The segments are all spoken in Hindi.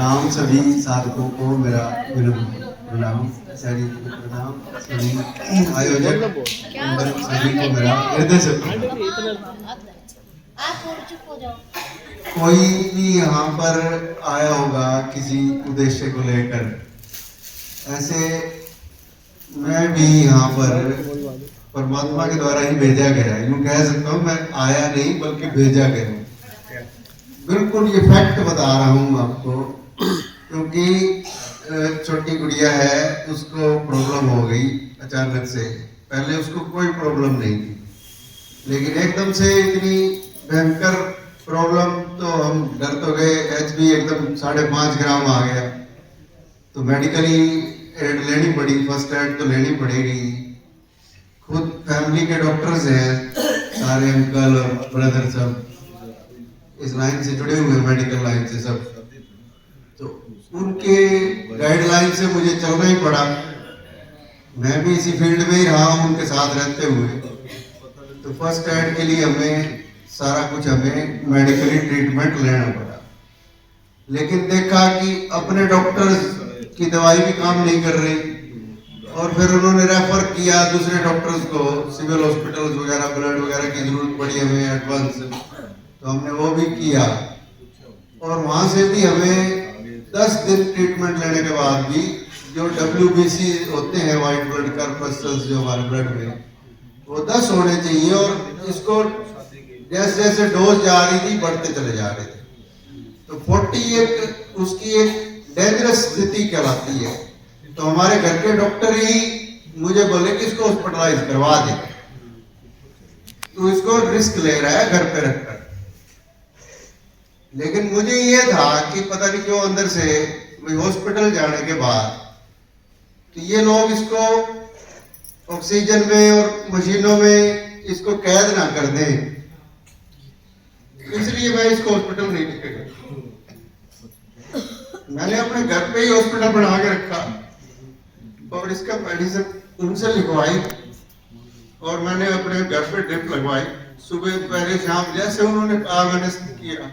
प्रणाम सभी साधकों को, मेरा प्रणाम सभी प्रणाम सभी आयोजक मंडल सभी को मेरा हृदय से कोई भी यहाँ पर आया होगा किसी उद्देश्य को लेकर, ऐसे मैं भी यहाँ पर परमात्मा के द्वारा ही भेजा गया, यूँ कह सकता हूँ। मैं आया नहीं बल्कि भेजा गया हूँ। बिल्कुल ये फैक्ट बता रहा हूँ आपको, क्योंकि छोटी गुड़िया है, उसको प्रॉब्लम हो गई अचानक से। पहले उसको कोई प्रॉब्लम नहीं थी, लेकिन एकदम से इतनी भयंकर प्रॉब्लम तो हम डर तो गए। HB एकदम 5.5 ग्राम आ गया, तो मेडिकली एड लेनी पड़ी, फर्स्ट एड तो लेनी पड़ेगी। खुद फैमिली के डॉक्टर्स हैं, सारे अंकल और ब्रदर सब इस लाइन से जुड़े हुए, मेडिकल लाइन से सब, तो उनके गाइडलाइन से मुझे चलना ही पड़ा। मैं भी इसी फील्ड में ही रहा हूँ उनके साथ रहते हुए। तो फर्स्ट एड के लिए हमें सारा कुछ हमें मेडिकली ट्रीटमेंट लेना पड़ा, लेकिन देखा कि अपने डॉक्टर्स की दवाई भी काम नहीं कर रही, और फिर उन्होंने रेफर किया दूसरे डॉक्टर्स को, सिविल हॉस्पिटल्स वगैरह, ब्लड वगैरह की जरूरत पड़ी हमें एडवांस, तो हमने वो भी किया। और वहां से भी हमें 10 दिन ट्रीटमेंट लेने के बाद भी जो WBC होते हैं, वाइट ब्लड कॉर्पस्कल्स जो हमारे ब्लड में, वो 10 होने चाहिए, और इसको जैसे जैसे डोज जा रही थी बढ़ते चले जा रहे थे। तो 40 एक उसकी एक डेंजरस स्थिति कहलाती है। तो हमारे घर के डॉक्टर ही मुझे बोले कि इसको हॉस्पिटलाइज करवा दे, तो इसको रिस्क ले रहा है घर पे रखकर। लेकिन मुझे ये था कि पता नहीं क्यों अंदर से हॉस्पिटल जाने के बाद तो ये लोग इसको ऑक्सीजन में और मशीनों में इसको कैद ना कर दें, इसलिए मैं इसको हॉस्पिटल नहीं लेके गया। मैंने अपने घर पे ही हॉस्पिटल बना के रखा, और इसका मेडिसिन उनसे लिखवाई, और मैंने अपने घर पे ड्रिप लगवाई, सुबह दोपहर शाम जैसे उन्होंने कहा मैंने किया।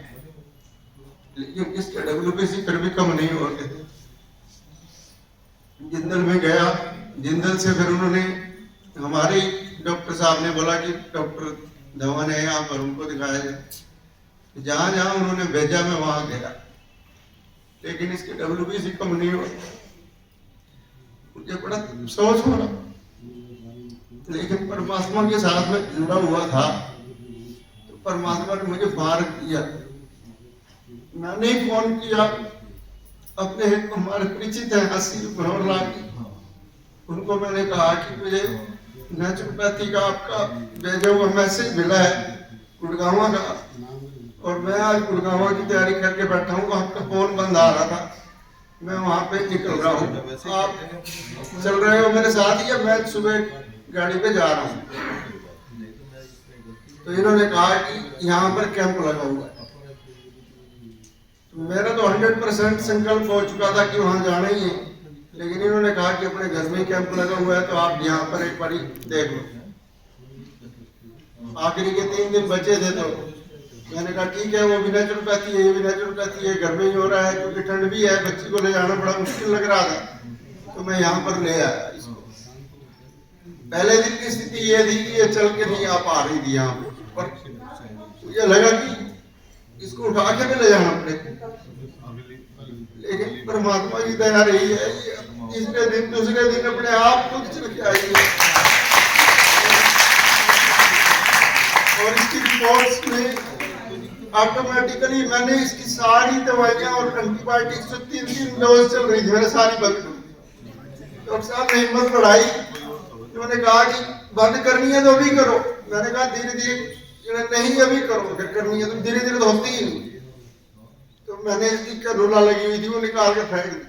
लेकिन इसके WBC फिर भी कम नहीं होते थे। जिंदल में गया, जिंदल से फिर उन्होंने, हमारे डॉक्टर साहब ने बोला कि डॉक्टर धवन है यहाँ पर, उनको दिखाया जाए। जहां जहां उन्होंने भेजा मैं वहां गया, लेकिन इसके WBC कम नहीं हो। मुझे बड़ा अफसोस हो रहा, लेकिन परमात्मा के साथ में जुड़ा हुआ था, तो परमात्मा ने मुझे मार दिया। मैंने ही फोन किया अपने हमारे परिचित हैं 80 करोड़ लाख, उनको मैंने कहा कि मुझे नेचुरोपैथी का आपका भेजा हुआ मैसेज मिला है गुड़गांव का, और मैं आज गुड़गांव की तैयारी करके बैठा हूँ, आपका फोन बंद आ रहा था, मैं वहां पे निकल रहा हूँ, आप चल रहे हो मेरे साथ, या मैं सुबह गाड़ी पे जा रहा हूँ। तो इन्होंने कहा कि यहाँ पर कैंप लगा हुआ है। तो मेरा तो 100% संकल्प हो चुका था कि वहां जाना ही है, लेकिन इन्होंने कहा कि अपने घर में कैंप लगा हुआ है, तो आप यहाँ पर एक बार देख लो। आखिरी के 3 दिन बचे थे, तो मैंने कहा ठीक है, वो भी नेचुरोपैथी है, ये भी नेचुरोपैथी है, घर में ही हो रहा है, क्योंकि ठंड भी है, बच्ची को ले जाना बड़ा मुश्किल लग रहा था, तो मैं यहाँ पर ले आया इसको। पहले दिन की स्थिति ये थी कि ये चल के नहीं आ पा रही थी यहाँ पर, मुझे लगा कि इसको उठा के भी ले जाना पड़ेगा, लेकिन परमात्मा की दया रही है, तीसरे दिन दूसरे दिन अपने आप खुद चल के आई है। और इसकी रिपोर्ट्स में ऑटोमेटिकली मैंने इसकी सारी दवाइयां और एंटीबायोटिक्स जो 3 डोज चल रही थी मेरे सारी बंद कर दी। डॉक्टर साहब ने हिम्मत बढ़ाई, उन्होंने कहा कि बंद करनी है तो अभी करो। मैंने कहा धीरे धीरे, नहीं अभी करो, अगर करनी है तो धीरे धीरे तो होती ही नहीं। तो मैंने इसकी करोला लगी हुई थी, वो निकाल के फेंक दी।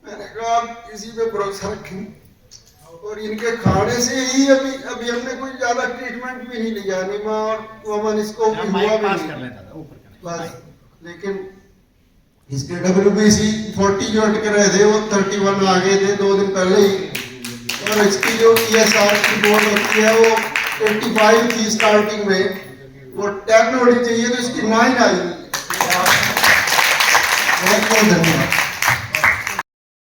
मैंने कहा आप इसी पे भरोसा रखें, और इनके खाने से ही अभी हमने कोई ज्यादा ट्रीटमेंट भी नहीं लिया, निमा और वमन इसको हुआ भी नहीं बस। लेकिन इसके WBC 40 जो अटके रहे थे वो 31 आ गए थे 2 दिन पहले ही, और इसकी जो ESR की रिपोर्ट होती है वो 85 थी स्टार्टिंग में, वो 10 होनी चाहिए, तो इसकी 9 आई। बहुत बहुत धन्यवाद।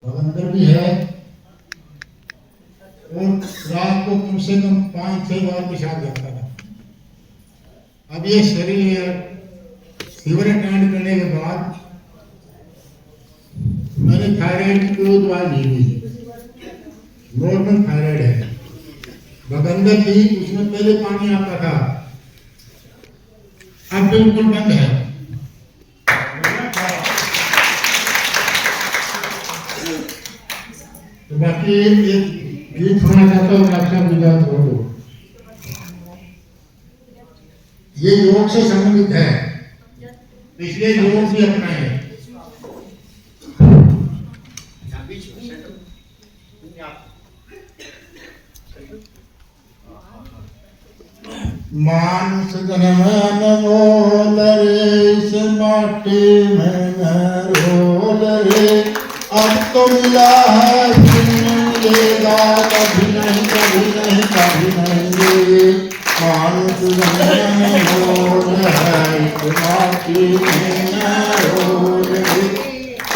अंदर भी है और रात को कम से कम 5-6 बार पेशाब करता था। अब ये शरीर फीवर अटेंड करने के बाद मैंने थायराइड की कोई दवा नहीं ली, नॉर्मल थायराइड है। बगंदर थी उसमें पहले पानी आता था, अब बिल्कुल बंद है। तो बाकी एक गीत सुना चाहता हूँ, आपसे गुजरात हो। ये योग से संबंधित है, इसलिए योग भी अपना है। मानुष जन्म मोल रे, इस माटी में न रोल रे, अब तो मिला है फिर मिलेगा, कभी नहीं कभी नहीं कभी नहीं। मानुष जन्म मोल है, इस माटी में न रोल रे,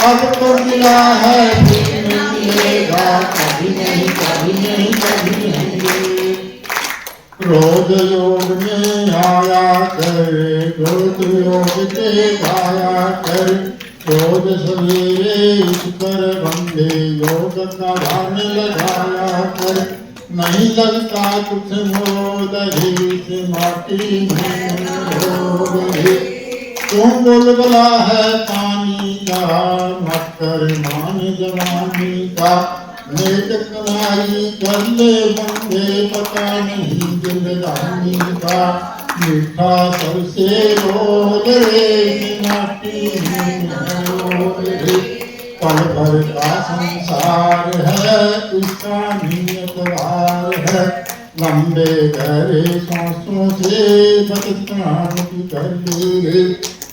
अब तो मिला है फिर मिलेगा, कभी नहीं कभी नहीं कभी नहीं। रोज योग में आया करे, रोज योग से गाया कर, रोज सवेरे इस पर बंदे योग का ध्यान लगाया कर। नहीं लगता कुछ मोद से माटी में रोग रे, तू बुलबुला है पानी का, मत कर मान जवानी का। नेक कमाई कर ले बंदे, पता नहीं जिंदगानी का। मीठा सबसे रोल रे, माटी में रोल रे, पल भर का संसार है, इसका नियत वार है। लंबे गहरे सांसों से बस प्राण की कर ले,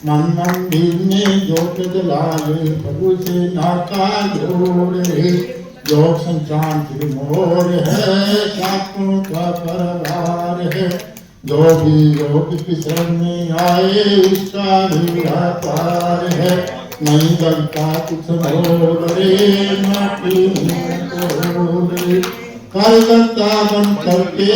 मन मंदिर में जोत जला ले, प्रभु से नाता जोड़ रे। योग संचान की मोर है, सातों का परिवार है, जो भी योग की शरण में आए उसका बेड़ा पार है। नहीं लगता कुछ मोल रे, माटी में तोड़ रे, कार्यकर्ता बन करके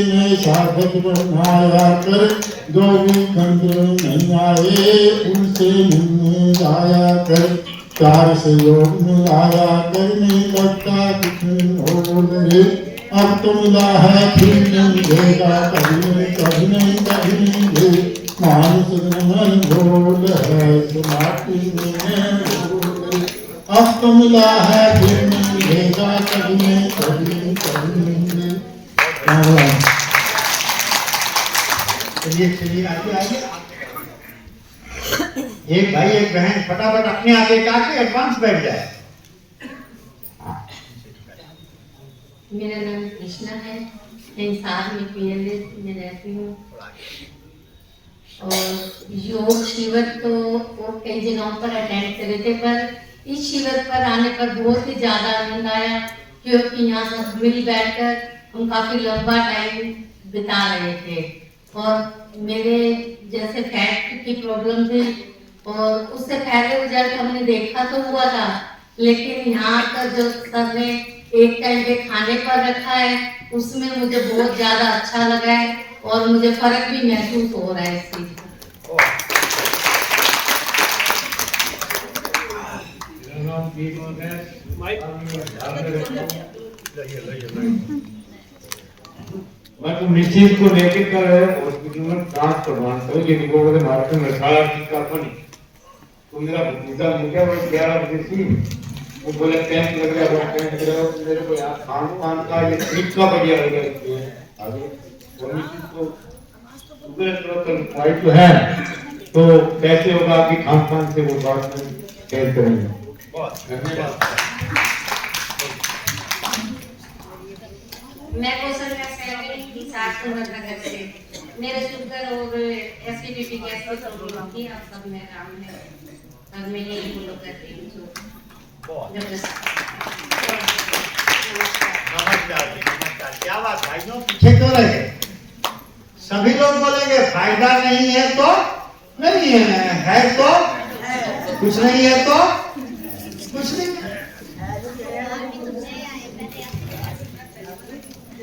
मैं साधक बनाया कर। जो भी खंड नहीं आए उनसे मिलने जाया कर, चार से योग में आया करने लगता कुछ मोल रे। अब तो मिला है फिर नहीं मिलेगा, कभी नहीं कभी नहीं कभी नहीं। मानुष मन बोल है, माटी में बोल रे, अब तो मिला है फिर नहीं मिलेगा, कभी नहीं कभी नहीं कभी नहीं। चलिए चलिए आगे आगे। एक भाई एक बहन फटाफट अपने आगे काके एडवांस बैठ जाए। मेरा नाम कृष्णा है, मैं हिसार में पीएलए में रहती हूँ। और योग शिविर तो वो कई जगहों पर अटेंड करे थे, पर इस शिविर पर आने पर बहुत ही ज़्यादा आनंद आया, क्योंकि यहाँ सब मिल बैठकर हम काफ़ी लंबा टाइम बिता रहे थे। और मेरे जैसे फैट की प्रॉब्लम थी, और उससे पहले रिजल्ट हमने देखा तो हुआ था, लेकिन यहाँ पर जो सर ने एक टाइम के खाने पर रखा है उसमें मुझे बहुत ज़्यादा अच्छा लगा है, और मुझे फर्क भी महसूस हो रहा है इस चीज़ का। मैं तो निश्चित को लेके कर हॉस्पिटल में जांच करवाना था, ये निको के मार्केट में सारा चीज का अपनी तो मेरा भतीजा मुझे वो 11 बजे थी, वो बोले कैंप लग रहा है, कैंप लग रहा है, मेरे को यार खान पान का ये तरीका बढ़िया लग रहा है। आगे और निश्चित को सुबह तुरंत फाइट तो है, तो कैसे होगा कि खान पान से वो बात में शेयर करेंगे। बहुत धन्यवाद। मैं कौशल्या सहनी नगर से, मेरे शुगर और एसिडिटी गैस की प्रॉब्लम थी, अब सब में काम है, अब मैं यही फॉलो कर रही हूँ। नमस्कार, क्या बात भाइयों, पीछे क्यों रहे? सभी लोग बोलेंगे फायदा नहीं है तो नहीं है, है तो कुछ नहीं है तो कुछ नहीं।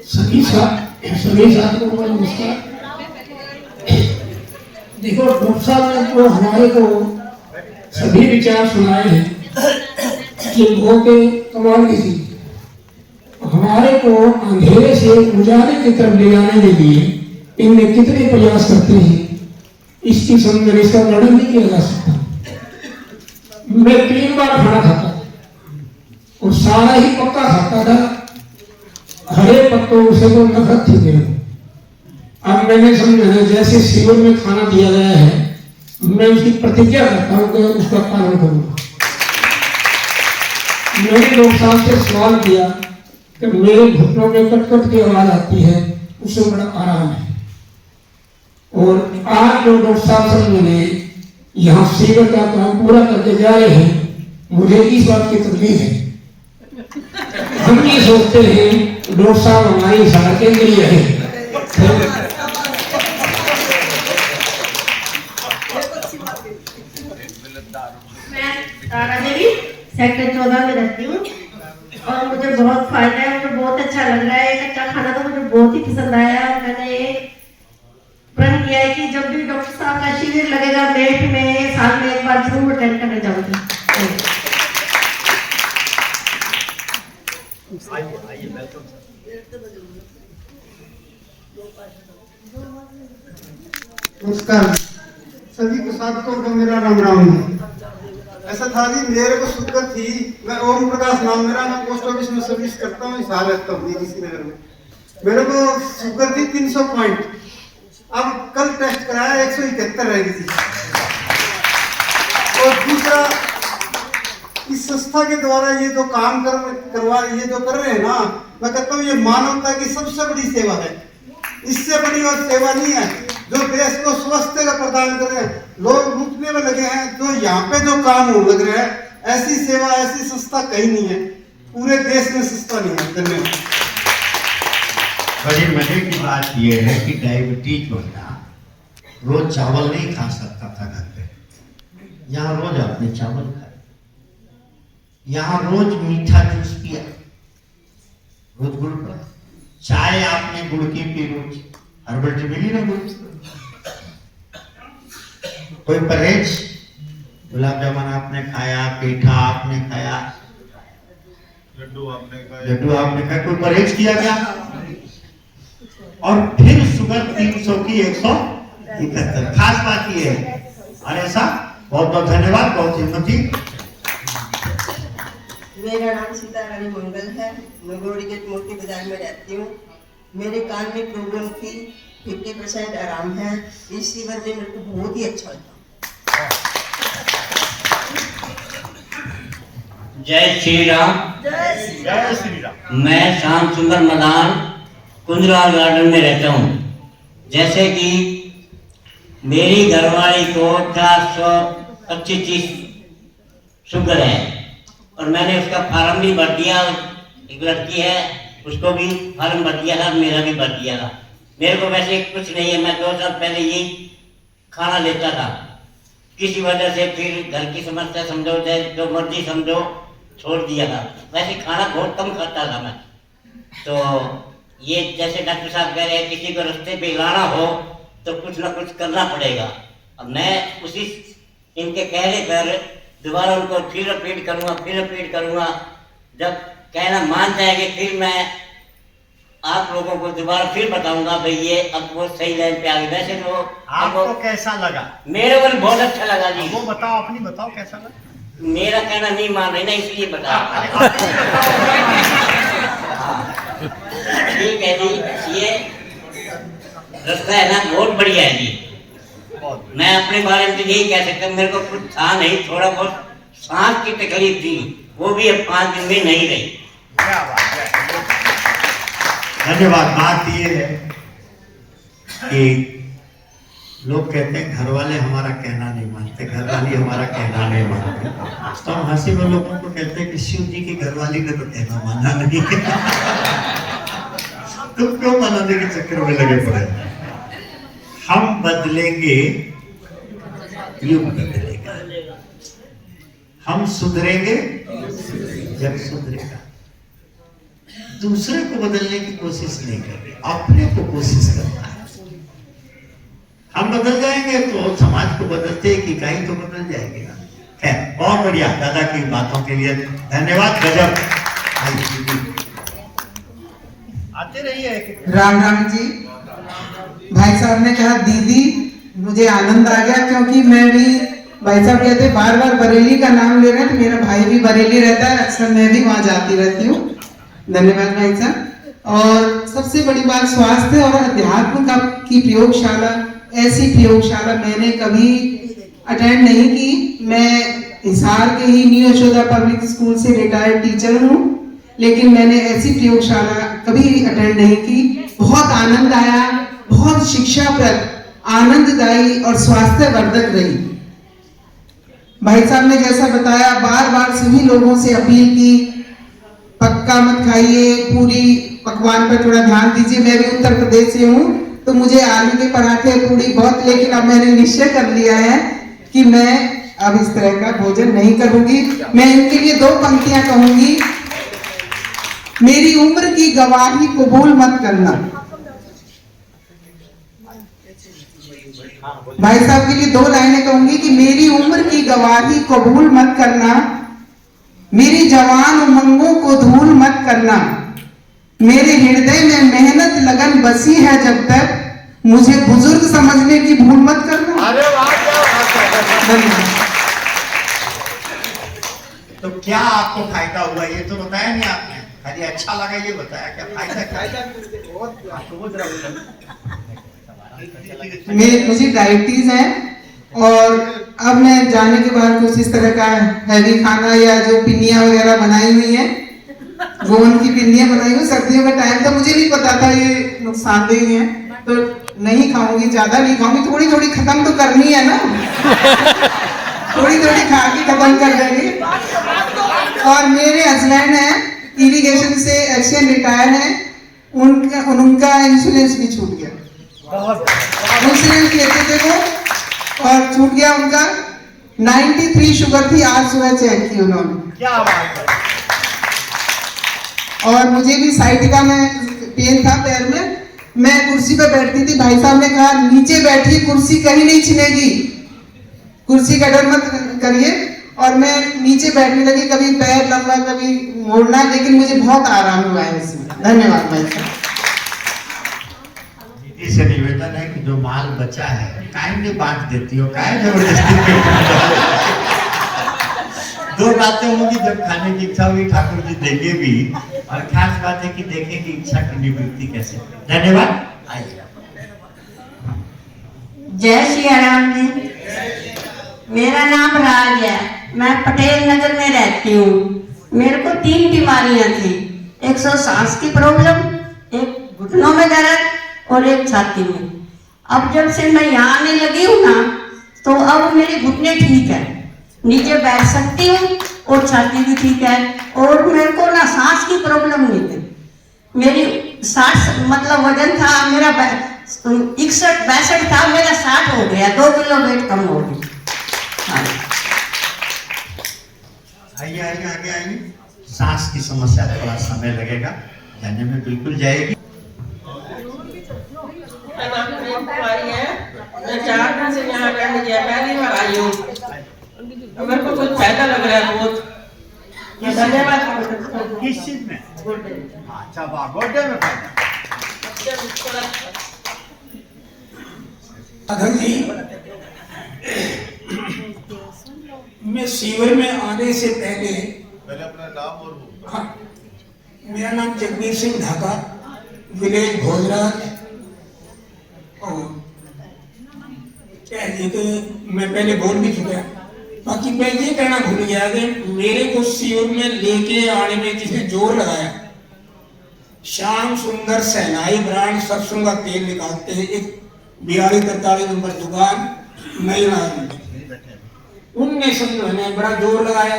सभी साथियों को नमस्कार। देखो डॉक्टर साहब ने जो हमारे को सभी विचार सुनाए हैं ये बहुत कमाल की चीज। हमारे को अंधेरे से उजाले की तरफ ले जाने के लिए इनमें कितने प्रयास करते हैं इसकी समझ इसका वर्णन नहीं किया जा सकता। मैं 3 बार खाना खाता और सारा ही पक्का खाता था। हरे पत्तों से तो नफरत थी मेरे को। अब मैंने समझा जैसे शिविर में खाना दिया गया है मैं उसकी प्रतिज्ञा करता हूँ कि उसका पालन करूंगा। मैंने डॉक्टर साहब से सवाल किया कि मेरे घुटनों में कट की आवाज आती है उससे बड़ा आराम है। और आज जो डॉक्टर साहब सब ने यहाँ शिविर का काम पूरा करके जा रहे हैं मुझे इस बात की तकलीफ है। हम ये सोचते हैं डॉक्टर साहब हमारी सहायता के लिए है। मैं तारा देवी सेक्टर 14 में रहती हूँ और मुझे बहुत फायदा है। मुझे बहुत अच्छा लग रहा है। कच्चा खाना तो मुझे बहुत ही पसंद आया। मैंने ये प्रण किया है कि जब भी डॉक्टर साहब का शिविर लगेगा मेट में साल में एक बार जरूर अटेंड करने जाऊंगी। नमस्कार सभी को साथियों को मेरा राम राम है। ऐसा था जी मेरे को शुगर थी। मैं ओम प्रकाश नाम मेरा, मैं पोस्ट ऑफिस में सर्विस करता हूँ, हिसार रहता हूँ किसी नगर में। मेरे को शुगर थी 300 पॉइंट। अब कल टेस्ट कराया 171 रह गई थी। और दूसरा इस संस्था के द्वारा ये जो काम करवा ये जो कर रहे हैं ना, मैं कहता हूँ ये मानवता की सबसे बड़ी सेवा है। इससे बड़ी और सेवा नहीं है जो देश को स्वास्थ्य का प्रदान कर रहे हैं। लोग लूटने में लगे हैं, जो यहाँ पे जो काम हो लग रहा है ऐसी सेवा ऐसी संस्था कहीं नहीं है, पूरे देश में संस्था नहीं है। धन्यवाद। बड़े मजे की बात यह है कि डायबिटीज वाला रोज चावल नहीं खा सकता था घर पे। यहाँ रोज आपने चावल खाया, यहाँ रोज मीठा जूस पिया, रोज गुड़ का चाय आपने गुड़ की पी, रोज हर्बल टी मिली ना गुड़। कोई परहेज, गुलाब जामुन आपने खाया, पेठा आपने खाया, लड्डू आपने खाया, कोई परहेज किया क्या? और फिर शुगर 300 की 171। खास बात ये है। और ऐसा बहुत बहुत धन्यवाद, बहुत हिम्मती। मेरा नाम सीता रानी मंगल है। मैं गोड़ी गेट मोती बाजार में रहती हूँ। मेरे कान में प्रॉब्लम थी, 50% आराम है। इस शिविर में मेरे को बहुत ही अच्छा लगा। जय श्री राम। जय श्री राम। मैं श्याम सुंदर मदान कुंजलाल गार्डन में रहता हूँ। जैसे कि मेरी घरवाली को 425 शुगर है और मैंने उसका फार्म भी भर दिया। एक लड़की है उसको भी फार्म भर दिया था, मेरा भी भर दिया था। मेरे को वैसे कुछ नहीं है, मैं 2 साल पहले यही खाना लेता था। किसी वजह से फिर घर की समस्या समझो चाहे जो मर्जी समझो छोड़ दिया था। वैसे खाना बहुत कम खाता था मैं। तो ये जैसे डॉक्टर साहब कह रहे हैं किसी को रास्ते पे लाना हो तो कुछ ना कुछ करना पड़ेगा। अब मैं उसी इनके कहने पर दोबारा उनको फिर रिपीट करूँगा। जब कहना मान जाएंगे फिर मैं आप लोगों को दोबारा फिर बताऊंगा भाई ये अब वो सही लाइन पे आ गए। वैसे तो आपको कैसा लगा? मेरे को बहुत अच्छा लगा जी। वो बताओ, अपनी बताओ कैसा लगा? मेरा कहना नहीं मान रही ना, इसलिए बता। ठीक है जी, ये रास्ता है ना बहुत बढ़िया है जी। मैं अपने बारे में तो यही कह सकता हूँ, मेरे को कुछ था नहीं, थोड़ा बहुत सांस की तकलीफ थी, वो भी अब 5 दिन में नहीं रही। धन्यवाद। बात ये है कि लोग कहते हैं घर वाले हमारा कहना नहीं मानते, घर वाली हमारा कहना नहीं मानते। तो हम हंसी में लोगों को कहते हैं कि शिव जी की घरवाली ने तो कहना माना नहीं। तुम क्यों मनाने के चक्कर में लगे पड़े? हम बदलेंगे, युग बदलेगा। हम सुधरेंगे जब सुधरेगा। दूसरे को बदलने की कोशिश नहीं करनी, अपने को कोशिश करना है। हम बदल जाएंगे तो समाज को बदलते कि कहीं तो बदल जाएंगे ना। है बहुत बढ़िया, दादा की बातों के लिए धन्यवाद। गजब। आते रहिए। राम राम जी। भाई साहब ने कहा दीदी, मुझे आनंद आ गया, क्योंकि मैं भी, भाई साहब कहते बार बार बरेली का नाम ले रहे हैं, तो मेरा भाई भी बरेली रहता है, अक्सर मैं भी वहां जाती रहती हूँ। धन्यवाद भाई साहब। और सबसे बड़ी बात, स्वास्थ्य और अध्यात्म का की प्रयोगशाला, ऐसी प्रयोगशाला मैंने कभी अटेंड नहीं की। मैं हिसार के ही न्यू यशोदा पब्लिक स्कूल से रिटायर्ड टीचर हूँ, लेकिन मैंने ऐसी प्रयोगशाला कभी अटेंड नहीं की। बहुत आनंद आया, बहुत शिक्षाप्रद, आनंददायी और स्वास्थ्यवर्धक रही। भाई साहब ने जैसा बताया, बार बार सभी लोगों से अपील की, पक्का मत खाइए, पूरी पकवान पर थोड़ा ध्यान दीजिए। मैं भी उत्तर प्रदेश से हूँ, तो मुझे आलू के पराठे पूरी बहुत, लेकिन अब मैंने निश्चय कर लिया है कि मैं अब इस तरह का भोजन नहीं करूंगी। मैं इनके लिए 2 पंक्तियां कहूंगी। मेरी उम्र की गवाही कबूल मत करना। भाई साहब के लिए 2 लाइनें कहूंगी कि मेरी उम्र की गवाही कबूल मत करना, मेरी जवान उमंगों को धूल मत करना, मेरे हृदय में मेहनत लगन बसी है जब तक, मुझे बुजुर्ग समझने की भूल मत करना। अरे तो क्या आपको फायदा हुआ ये तो बताया नहीं आपने, खाली अच्छा लगा ये बताया, क्या फायदा क्या? मुझे डायबिटीज है, और अब मैं जाने के बाद कुछ इस तरह का हैवी खाना या जो पिन्नियाँ वगैरह बनाई हुई है, गोवन की पिन्नियाँ बनाई हुई, सर्दियों का टाइम था, मुझे नहीं पता था ये नुकसानदेह है, तो नहीं खाऊंगी, ज्यादा नहीं खाऊंगी, थोड़ी थोड़ी खत्म तो करनी है ना। थोड़ी थोड़ी खा के खत्म कर देंगे। और मेरे हस्बैंड हैं, इरिगेशन से एक्शन रिटायर हैं, उनका इंश्योरेंस भी छूट गया। इंश्योरेंस लेते थे वो, और छूट गया उनका। 93 शुगर थी, आज सुबह चेक की उन्होंने। क्या बात है। और मुझे भी साइटिका में पेन था पैर में, मैं कुर्सी पर बैठती थी, भाई साहब ने कहा नीचे बैठिए, कुर्सी कहीं नहीं छिनेगी, कुर्सी का डर मत करिए। और मैं नीचे बैठने लगी, कभी पैर लंबा कभी मोड़ना, लेकिन मुझे बहुत आराम हुआ है इसमें। धन्यवाद भाई साहब। दीदी से निवेदन है कि जो माल बचा है काइंडली बांट देती हो, काहे जबरदस्ती दो बातें होंगी, जब खाने की इच्छा होगी ठाकुर जी देंगे भी, और खास बात है कि देखेंगे इच्छा की निवृत्ति कैसे। धन्यवाद। आइए। जय श्री राम जी। मेरा नाम राज है, मैं पटेल नगर में रहती हूँ। मेरे को 3 बीमारियां थी, एक सांस की प्रॉब्लम, एक घुटनों में दर्द और एक छाती में। अब जब से मैं यहाँ आने लगी हूँ ना, तो अब मेरे घुटने ठीक है, नीचे बैठ सकती हूँ और छाती भी ठीक है, और मेरे को ना सांस की प्रॉब्लम नहीं थी। मेरी 60 मतलब वजन था मेरा 61-62 था, मेरा 60 हो गया, 2 किलो वेट कम हो गया। आइए आइए आगे आइए। सांस की समस्या थोड़ा समय लगेगा, जाने में बिल्कुल जाएगी। मैं 4 दिन से यहाँ करने गया, पहली बार आई हूँ, मेरे को कुछ फायदा लग रहा है बहुत। धन्यवाद। किस चीज में? अच्छा वाह, गोड्डे में फायदा। अधर जी, मैं सीवर में आने से पहले अपना नाम और हाँ, मेरा नाम जगबीर सिंह ढाका, विलेज भोजराज। और कह कि मैं पहले बोल भी चुका, बाकी मैं ये कहना भूल गया कि मेरे को सीवर में लेके आने में किसी जोर लगाया। श्याम सुंदर सहनाई ब्रांड सरसों का तेल निकालते हैं, एक 42-43 नंबर दुकान नई में, उनने समझो मैंने बड़ा जोर लगाया।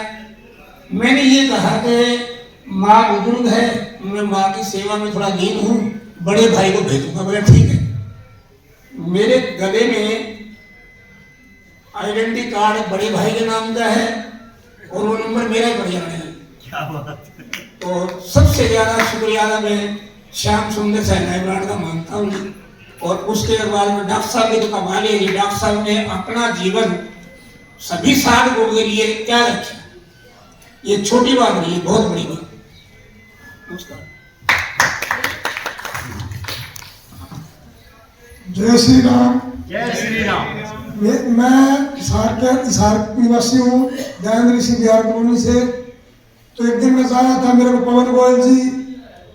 मैंने ये कहा कि माँ बुजुर्ग है, मैं माँ की सेवा में थोड़ा लीन हूँ, बड़े भाई को भेजूंगा। बोला ठीक है। मेरे गले में आइडेंटिटी कार्ड बड़े भाई के नाम का है, और मेरा ही बढ़िया है। तो सबसे ज्यादा शुक्रिया मैं श्याम सुंदर सहनाई ब्रांड का मानता हूँ। और उसके बाद में डॉक्टर साहब की तो कमाल है, डॉक्टर साहब ने अपना जीवन सभी 7 लोगों के लिए त्याग रखा। ये छोटी बात नहीं है, बहुत बड़ी बात। नमस्कार। जय श्री राम। जय श्री राम। मैं हिसार निवासी हूँ, दयानंद ऋषि बिहार कॉलोनी से। तो एक दिन मैं जा रहा था, मेरे को पवन गोयल जी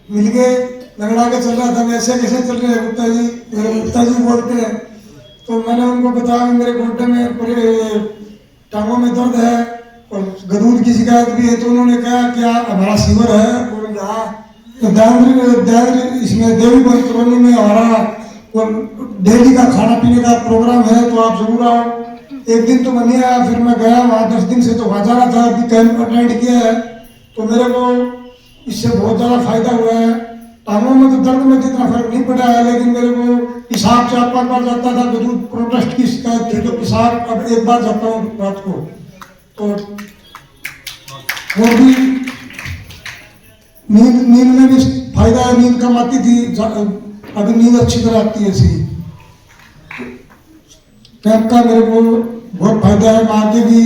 मिल गए, लगड़ा के चल रहा था। मैं ऐसे कैसे चल रहे हैं गुप्ता जी, मेरे गुप्ता जी बोलते हैं। तो मैंने उनको बताया मेरे घुटने में पूरे टांगों में दर्द है और गदूद की शिकायत भी है। तो उन्होंने कहा क्या हमारा सीवर है, और यहाँ इसमें देवी बंद कॉलोनी में हमारा डेली का खाना पीने का प्रोग्राम है, तो आप जरूर आओ। एक दिन तो मैं नहीं आया, फिर मैं गया वहाँ 10 दिन से तो वहाँ जाना था, अभी कैंप अटेंड किया है। तो मेरे को इससे बहुत ज़्यादा फायदा हुआ है। टांगों में तो दर्द में जितना फर्क नहीं पड़ा है, लेकिन मेरे को पेशाब 4-5 बार जाता था, गदूद प्रोटेस्ट की शिकायत थी, तो पेशाब अब 1 बार जाता हूँ रात को। तो वो भी नींद में भी फायदा है, नींद कम आती थी, अभी नींद अच्छी तरह आती है। ऐसी कैंप का मेरे को बहुत फायदा है। मैं आगे भी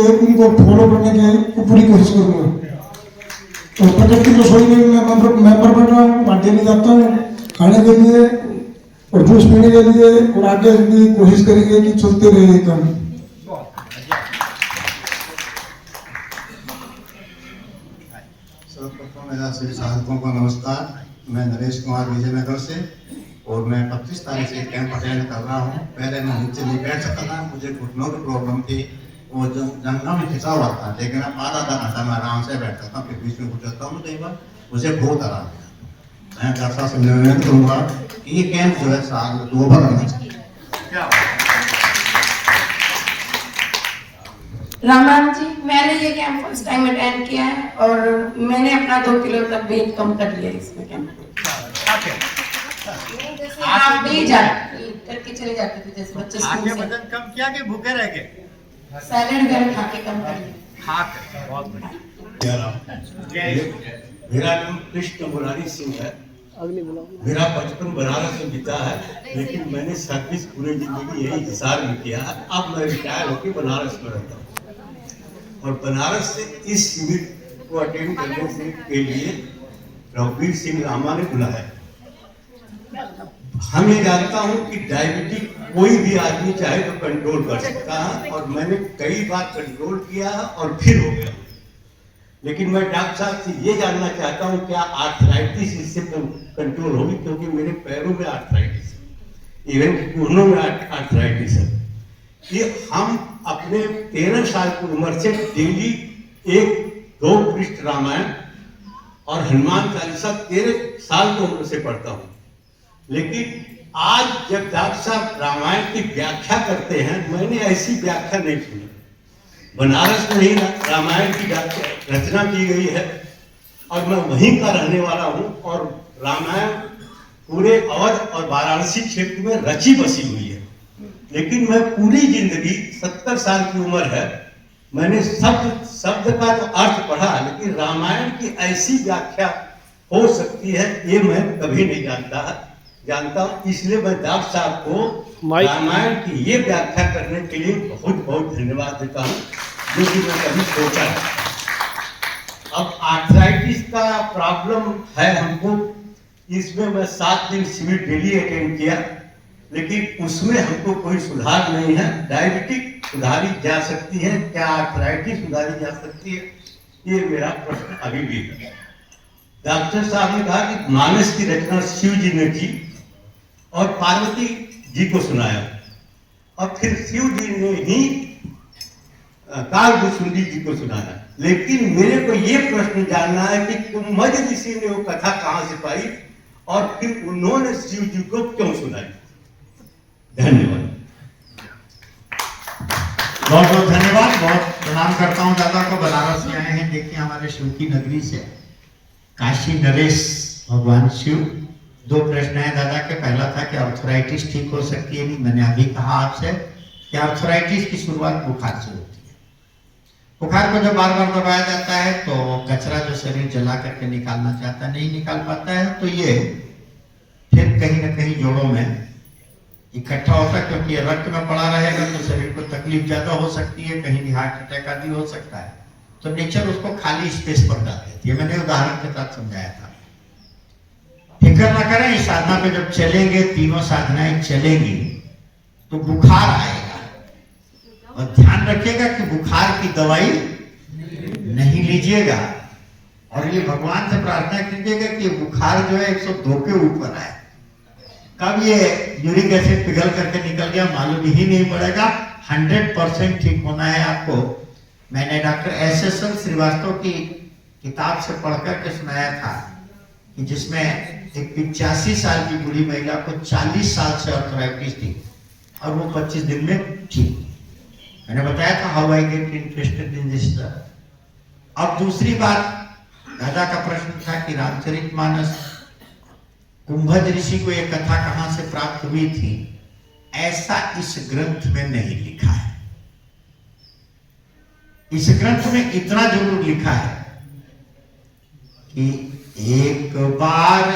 उनको फॉलो करने की पूरी कोशिश करूँगा। तो प्रकृति रसोई में मैं मेंबर बन रहा हूँ, वहाँ डेली जाता हूँ खाने के लिए और जूस पीने के लिए, और आगे भी कोशिश करेंगे कि चलते रहे काम। सर्वप्रथम मेरा सभी साधकों को नमस्कार। मैं नरेश कुमार विजयनगर से, और मैं 25 तारीख से कैंप अटेंड कर रहा हूँ। पहले मैं नीचे नहीं बैठ सकता था, मुझे घुटनों की प्रॉब्लम थी, वो जंगलों में खिंचा हुआ था, लेकिन अब आधा घंटा मैं आराम से बैठ सकता हूँ, फिर बीच में गुजरता हूँ, कई बार मुझे बहुत आराम है। मैं डॉक्टर से निवेदन करूँगा कि ये कैंप जो है साल में 2 बार होना चाहिए। राम राम जी, मैंने ये कैंप फर्स्ट टाइम अटेंड किया है और मैंने अपना 2 किलो तक वेट कम कर लिया इसमें कैंप। आप भी करके चले जाते थे जैसे बच्चे स्कूल से। वजन कम किया कि भूखे रह गए? सैलेड वगैरह खा के कम कर लिया। बहुत बढ़िया। मेरा नाम कृष्ण मुरारी सिंह है। मेरा बचपन बनारस में बीता है, लेकिन मैंने सर्विस पूरी जिंदगी यही हिसार में किया है। अब मैं रिटायर होकर बनारस में रहता हूँ, और बनारस से इस शिविर को अटेंड करने के लिए रघुवीर सिंह रामा ने बुलाया। हम ये जानता हूँ कि डायबिटीज कोई भी आदमी चाहे तो कंट्रोल कर सकता है, और मैंने कई बार कंट्रोल किया और फिर हो गया। लेकिन मैं डॉक्टर साहब से ये जानना चाहता हूँ क्या आर्थराइटिस इससे कंट्रोल होगी, क्योंकि मेरे पैरों में आर्थराइटिस है, इवन घुटनों में आर्थराइटिस है। ये हम अपने 13 साल की उम्र से डेली 1-2 पृष्ठ रामायण और हनुमान चालीसा 13 साल की उम्र से पढ़ता हूँ। लेकिन आज जब डॉक्टर साहब रामायण की व्याख्या करते हैं, मैंने ऐसी व्याख्या नहीं सुनी। बनारस में ही रामायण की रचना की गई है, और मैं वहीं का रहने वाला हूँ, और रामायण पूरे अवध और वाराणसी क्षेत्र में रची बसी हुई है। लेकिन मैं पूरी जिंदगी 70 साल की उम्र है, मैंने शब्द का तो अर्थ पढ़ा, लेकिन रामायण की ऐसी व्याख्या हो सकती है ये मैं कभी नहीं जानता हूँ। इसलिए मैं डॉक्टर साहब को रामायण की ये व्याख्या करने के लिए बहुत बहुत धन्यवाद देता हूँ, जो कि मैं कभी सोचा है। अब आर्थराइटिस का प्रॉब्लम है हमको, इसमें मैं 7 दिन शिविर डेली अटेंड किया, लेकिन उसमें हमको कोई सुधार नहीं है। डायबिटिक सुधारी जा सकती है, क्या आर्थराइटिस सुधारी जा सकती है, ये मेरा प्रश्न अभी भी है। डॉक्टर साहब ने कहा कि मानस की रचना शिव जी ने की और पार्वती जी को सुनाया, और फिर शिव जी ने ही कालभूषुंडी जी को सुनाया। लेकिन मेरे को ये प्रश्न जानना है कि कुंभज ऋषि ने वो कथा कहाँ से पाई, और फिर उन्होंने शिव जी को क्यों सुनाई। धन्यवाद। बहुत बहुत धन्यवाद। बहुत प्रणाम करता हूँ दादा को, बनारस से आए हैं। देखिए हमारे शिव की नगरी से काशी नरेश भगवान शिव। 2 प्रश्न है दादा के। पहला था कि आर्थराइटिस ठीक हो सकती है? नहीं, मैंने अभी कहा आपसे कि आर्थराइटिस की शुरुआत बुखार से होती है, बुखार को जब बार बार दबाया जाता है तो कचरा जो शरीर जला करके निकालना चाहता है नहीं निकाल पाता है, तो ये फिर कहीं ना कहीं जोड़ों में इकट्ठा होता है, क्योंकि रक्त में पड़ा रहेगा तो शरीर को तकलीफ ज्यादा हो सकती है, कहीं भी हार्ट अटैक आदि हो सकता है। तो नेचर उसको खाली स्पेस पर डाल देती है। मैंने उदाहरण के साथ समझाया था। फिक्र ना करें, इस साधना पे जब चलेंगे, तीनों साधनाएं चलेंगी तो बुखार आएगा, और ध्यान रखिएगा कि बुखार की दवाई नहीं लीजिएगा, और ये भगवान से प्रार्थना कीजिएगा कि बुखार जो है 102 के ऊपर आए। कब ये यूरिक एसिड पिघल करके निकल गया मालूम ही नहीं पड़ेगा। 100% ठीक होना है आपको। मैंने डॉक्टर एस.एस.एल. श्रीवास्तव की किताब से पढ़ करके सुनाया था कि जिसमें एक 85 साल की बूढ़ी महिला को 40 साल से आर्थराइटिस थी और वो 25 दिन में ठीक। मैंने बताया था how I get interested in this. अब दूसरी बात, दादा का प्रश्न था कि रामचरितमानस कुंभज ऋषि को यह कथा कहां से प्राप्त हुई थी। ऐसा इस ग्रंथ में नहीं लिखा है। इस ग्रंथ में इतना जरूर लिखा है कि एक बार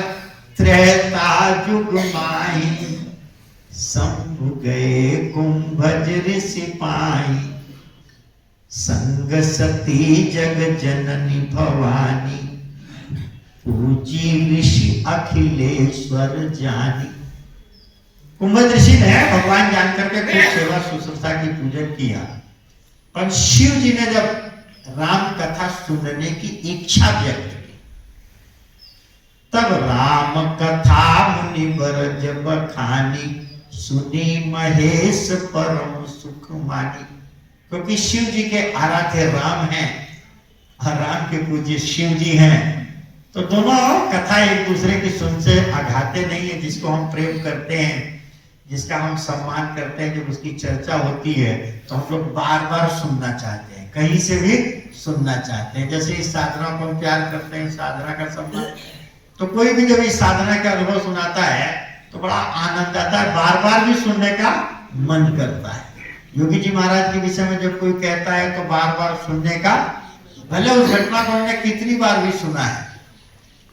त्रेता युग माई संभु गए कुंभज ऋषि पाई, संग सती जग जननी भवानी, पूजी ऋषि अखिलेश्वर जानी। कुंभज ऋषि ने भगवान जान करके खूब सेवा शुश्रूषा की पूजन किया, पर शिव जी ने जब राम कथा सुनने की इच्छा व्यक्त की तब राम कथा मुनि बर जब खानी, सुनी महेश परम सुख मानी। क्योंकि शिव जी के आराध्य राम हैं और राम के पूज्य शिव जी हैं, तो दोनों कथा एक दूसरे की सुन से आघाते नहीं है। जिसको हम प्रेम करते हैं, जिसका हम सम्मान करते हैं, जब उसकी चर्चा होती है तो हम लोग बार बार सुनना चाहते हैं, कहीं से भी सुनना चाहते हैं। जैसे इस साधना को हम प्यार करते हैं, साधना का सम्मान, तो कोई भी जब इस साधना का अनुभव सुनाता है तो बड़ा आनंद आता है, बार बार भी सुनने का मन करता है। योगी जी महाराज के विषय में जब कोई कहता है तो बार बार सुनने का, भले उस घटना को हमने कितनी बार भी सुना है।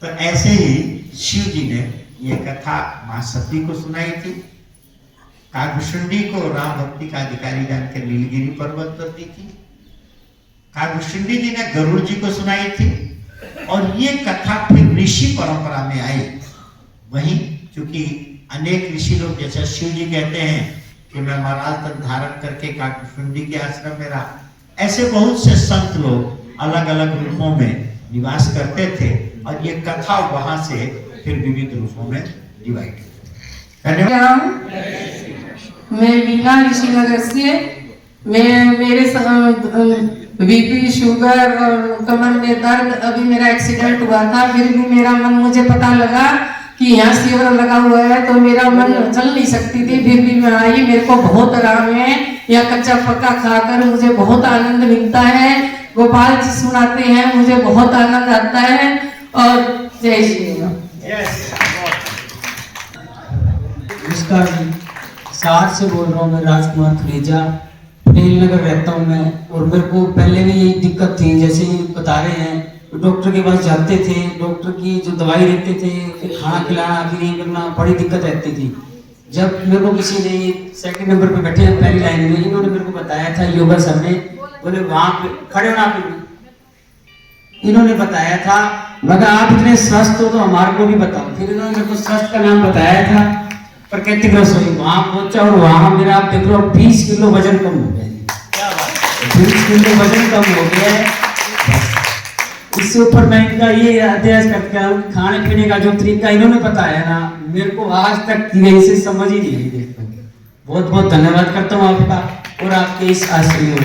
तो ऐसे ही शिव जी ने ये कथा मां सती को सुनाई थी। कागभूषुंडी को राम भक्ति का अधिकारी जानकर नीलगिरी पर्वत पर दी थी। कागभूषुंडी जी ने गरुड़ जी को सुनाई थी, और ये कथा फिर ऋषि परंपरा में आई। वहीं चूंकि अनेक ऋषि लोग, जैसे शिव जी कहते हैं कि मैं महाराज तन धारण करके कागभूषुंडी के आश्रम में रहा, ऐसे बहुत से संत लोग अलग अलग रूपों में निवास करते थे, और ये कथा वहां से फिर विविध रूपों में डिवाइड। धन्यवाद। मैं वीणा ऋषिनगर से, मैं मेरे बीपी शुगर और कमर में दर्द, अभी मेरा एक्सीडेंट हुआ था, फिर भी मेरा मन, मुझे पता लगा कि यहाँ शिविर लगा हुआ है तो मेरा मन चल नहीं सकती थी, फिर भी मैं आई। मेरे को बहुत आराम है, या कच्चा पक्का खाकर मुझे बहुत आनंद मिलता है। गोपाल जी सुनाते हैं, मुझे बहुत आनंद आता है। और जय श्री राम। नमस्कार जी, सार से बोल रहा हूँ मैं, राजकुमार खरीजा, पटेल नगर रहता हूँ मैं। और मेरे को पहले भी यही दिक्कत थी, जैसे ही बता रहे हैं, डॉक्टर के पास जाते थे, डॉक्टर की जो दवाई देते थे, फिर खाना खिलाना कि नहीं करना, बड़ी दिक्कत रहती थी। जब मेरे को किसी ने सेकंड नंबर पे बैठे हैं पहली लाइन में, इन्होंने मेरे को बताया था, योगा सर ने, बोले वहां पे खड़े होना, इन्होंने बताया था, मगर आप इतने स्वस्थ हो तो हमारे को भी बताओ। फिर इन्होंने मेरे को स्वस्थ का नाम बताया था, प्राकृतिक रसोई। वहां पहुंचा और वहां मेरा आप देख लो 20 किलो वजन कम हो गया। 20 किलो वजन कम हो गया है। इससे ऊपर मैं इनका ये अध्ययन करता हूँ, खाने पीने का जो तरीका इन्होंने बताया ना, मेरे को आज तक से समझ ही नहीं आई। देखो, बहुत बहुत धन्यवाद करता हूँ आपका और आपके इस आश्रय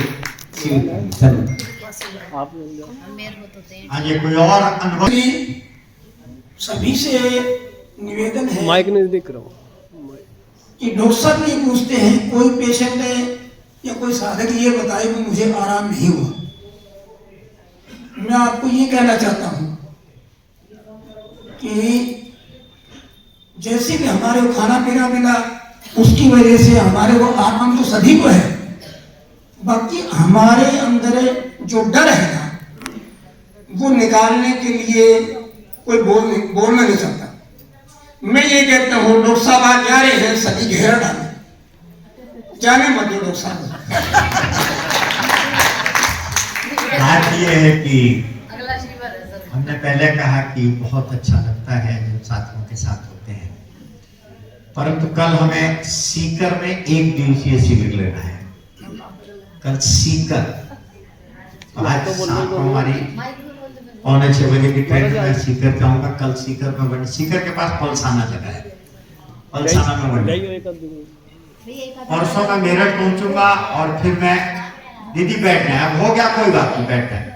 कोई और अनुभव? सभी से निवेदन है, माइक नहीं दिख रहा हूँ, कि डॉक्टर साहब ये पूछते हैं, कोई पेशेंट है या कोई साधक ये बताए कि मुझे आराम नहीं हुआ। मैं आपको ये कहना चाहता हूं कि जैसे कि हमारे को खाना पीना मिला, उसकी वजह से हमारे को आराम तो सभी को है, बाकी हमारे अंदर जो डर है ना, वो निकालने के लिए कोई बोलना नहीं चाहता। मैं ये कहता हूँ डॉक्टर साहब आज जा रहे हैं, सभी घेरा डाले, जाने मत दो डॉक्टर साहब। बात ये है कि हमने पहले कहा कि बहुत अच्छा लगता है जब साथियों के साथ होते हैं, परंतु कल हमें सीकर में 1 दिवसीय शिविर लेना है। कल सीकर, आज शाम को हमारी 5:45 बजे की ट्रेन में सीकर जाऊंगा। कल सीकर में बने, सीकर के पास पलसाना जगह है, पलसाना में बने। परसों मैं मेरठ पहुंचूंगा और फिर मैं दीदी बैठ गए, अब हो गया कोई बात नहीं, बैठ गए।